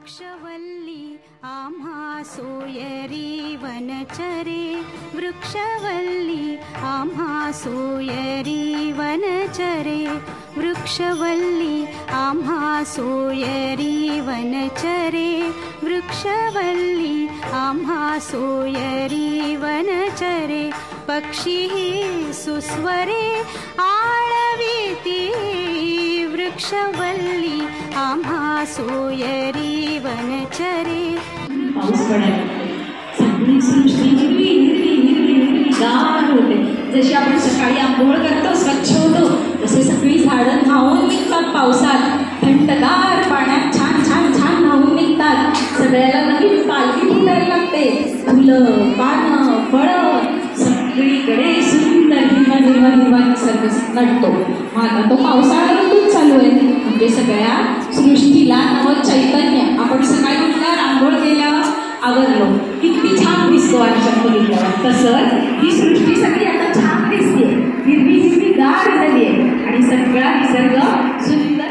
वृक्षवल्ली आम्हा सोयरी वनचरे, वृक्षवल्ली आम्हा सोयरी वनचरे, वृक्षवल्ली आम्हा सोयरी वनचरे, वृक्षवल्ली आम्हा सोयरी वनचरे, पक्षी सुस्वरे आळविती, वृक्षवल्ली आम्हा सोयरी वनचरे. पाऊस पडायला सगळी सृष्टी हिरवी हिरवी हिरवी हिरवी गार होते. जशी आपण सकाळी आंघोळ करतो, स्वच्छ होतो, तसे सगळी झाडं न्हावून निघतात पावसात. थंडगार पाण्यात छान छान छान न्हावून निघतात. सगळ्याला नवीन पालखी फुटायला लागते. फुलं, पानं, फळं सगळीकडे सुंदर हिरवा हिरवा हिरवा निसर्ग नटतो. मग आता तो पावसाळा ऋतूच चालू आहे, म्हणजे सगळ्या सृष्टीला नवं चैतन्य. आपण सकाळी उठल्यावर आंघोळ केल्यावर आवरलो, किती छान दिसतो आरशात बघितल्यावर. तसंच ही सृष्टी सगळी आता छान दिसते, हिरवी हिरवी गार झाली आहे आणि सगळा निसर्ग सुंदर.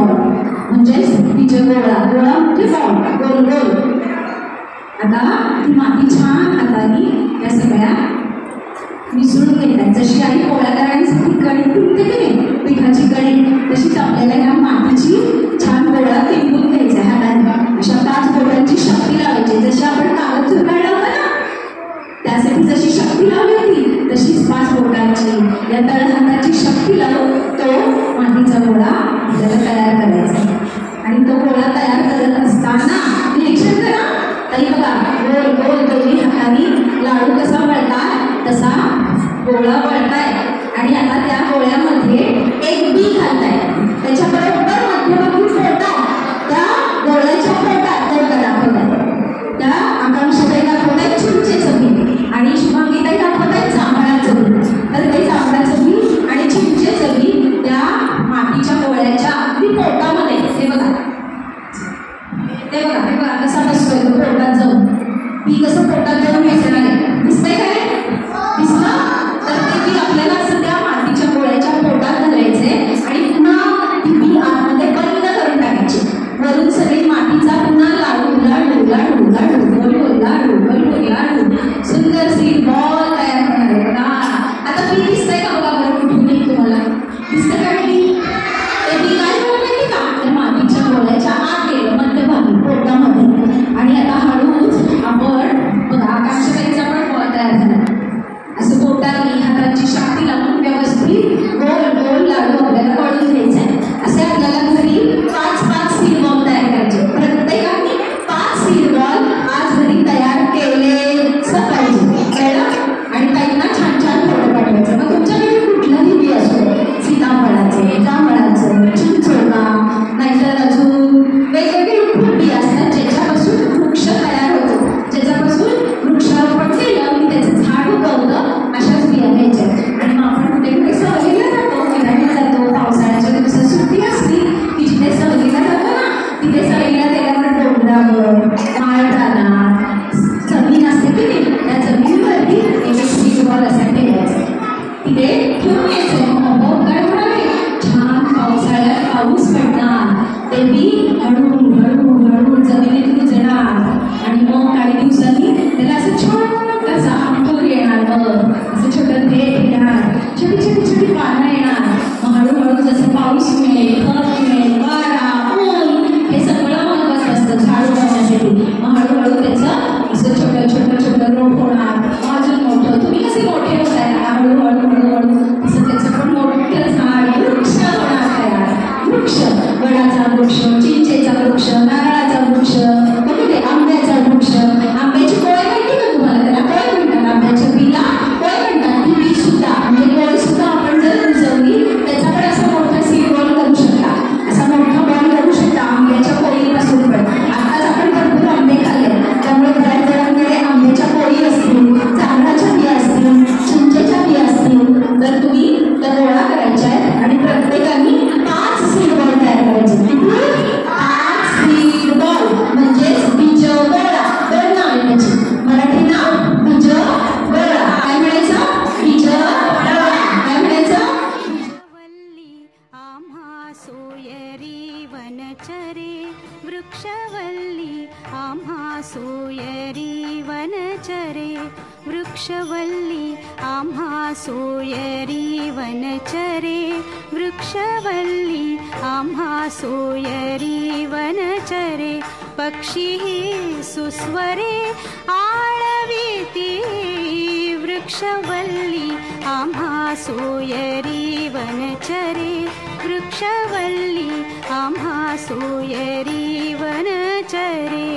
बॉल म्हणजेच बीज गोळा. गोळा म्हणजे बॉल, गोल गोल. आता ती माती छान हाताने या सगळ्या मिसळून घेतात. जशी आई पोळ्या करायसाठी कणी तुटते की नाही पिठाची कणी, तशीच आपल्याला ह्या मातीची छान गोळा तिंबून घ्यायचा हाताने. अशा 5 बोटांची शक्ती लावायची. जशी आपण कागद चुरकायला होतं ना, त्यासाठी जशी शक्ती लावली होती तशीच 5 बोटांची या तळहाताची शक्ती लावून तो मातीचा गोळा आपल्याला तयार करायचा. आणि तो गोळा तयार करत असताना निरीक्षण करा ताई बघा, गोल गोल दोन्ही हाताने लाडू कसा वळतात तसा गोळा वळताय. आणि आता त्या गोळ्यामध्ये एक बी घालताय. त्याच्याबरोबर मध्यभागी फोडताय. त्या गोळ्याच्या पोटात तर दाखवताय. त्या आकांक्षाताई दाखवताय चिंचेचं बी आणि शुभांगीताई दाखवताय जांभळाचं बी. तर ते जांभळाचं बी आणि चिंचेचं बी त्या मातीच्या गोळ्याच्या अगदी पोटामध्ये हे बघा, ते बघा, हे बघा कसा बसतोय तो पोटात जाऊन. बी कसं पोटात जाऊन बसणार आहे, दिसतंय काय? दिसलं? तर ते बी आपल्याला असं त्या मातीच्या गोळ्याच्या पोटात घालायचंय आणि पुन्हा ती बी आतमध्ये बंद करून टाकायची. वरून सगळी मातीचा पुन्हा लाडू लाडू लाडू लाडू गोल गोल लाडू गोल गोल लाडू सुंदर सीड बॉल तयार होणार आहे. बघा आता बी दिसतंय का? बघा बरं कुठून नाही तुम्हाला दिसतंय का? बी ते बी काय माहिती का? त्या मातीच्या गोळ्याच्या आत गेलं मध्यभागी पोटामध्ये. आणि आता हळूच आपण बघा आकांक्षाताईचा पण बॉल तयार झाला. असं पोटाने हाताची शक्ती लावून व्यवस्थित गोल गोल लाडू आपल्याला वळून घ्यायचे. असे आपल्याला घरी 5-5 सीड बॉल तयार करायचे. प्रत्येकाने 5 सीड बॉल आज घरी तयार केलेच पाहिजे, कळलं? आणि ताईंना छान छान फोटो पाठवायचे. मग तुमच्याकडे कुठलाही बी असतो, सीताफळाचे, जांभळाचं, चिंचोका, नाहीतर अजून वेगवेगळे खूप बी असतात ज्याच्यापासून वृक्ष तयार होतो, ज्याच्यापासून वृक्षारोपण केलं की त्याचं झाड उगवतं. अशाच बिया घ्यायच्या. आणि मग आपण कुठे कुठे सहलीला जातो, फिरायला जातो. पावसाळ्याच्या दिवसात सुट्टी असली की जिथे सहलीला जातो ना, तिथे सहलीला गेल्यावर डोंगरावर, माळरानात जमीन असते की नाही, त्या जमिनीवरती एक सीड बॉल असा ठेवायचा. तिथे ठेवून यायचं. मग काय होणार आहे, छान पावसाळ्यात पाऊस पडणार. ते बी हळूहळू हळू जमिनीत रुजणार आणि मग काही दिवसांनी त्याला असं छोटासा अंकुर येणार. मग असं छोटं देठ येणार, छोटी छोटी छोटी पानं येणार. मग हळूहळू जसं पाऊस मिळेल, खत मिळेल, वारा, ऊन हे सगळं महत्वाचं असतं झाड उगवण्यासाठी. मग हळूहळू त्याचं असं छोटं छोटं छोटं रोप होणार. अजून मोठं, तुम्ही कसे मोठे होताय ना हळूहळू हळूहळू तसं त्याचं पण मोठं झाड वृक्ष होणार तयार. वृक्ष, वडाचा वृक्ष, चिंचेचा वृक्ष, नारळाचा वृक्ष, कुठे आंब्याचा वृक्ष. आंब्याची कोय माहिती का तुम्हाला? त्याला कोय म्हणतात. आंब्याच्या बिला कोय म्हणतात. ती बी सुद्धा म्हणजे कोय सुद्धा आपण जर रुजवली त्याचा पण असा मोठा सीड बॉल करू शकता. असा मोठा बॉल करू शकता आंब्याच्या कोळीपासून. पण आताच आपण भरपूर आंबे खाल्ले, त्यामुळे बऱ्याच जणांकडे आंब्याच्या कोळी असतील, जांभळाच्या बिया असतील, चिंचेच्या बिया असतील. तर तुम्ही त्या गोळा करायच्या आहेत आणि प्रत्येकाने 5 सीड बॉल तयार करायचे. 5 सीड बॉल म्हणजेच बीज गोळा. 2 नाव आहे त्याची. मराठी नाव बीज गोळा. काय म्हणायचं? बीज गोळा. काय म्हणायचं? वृक्षवल्ली आम्हा सोयरी वनचरे, वृक्षवल्ली आम्हा सोयरी वनचरे, वृक्षवल्ली आम्हा सोयरी वनचरे, वृक्षवल्ली आम्हा सोयरी वनचरे. पक्षी सुस्वरे आळविती, वृक्षवल्ली आम्हा सोयरी वनचरे, वृक्षवल्ली आम्हा सोयरी वनचरे.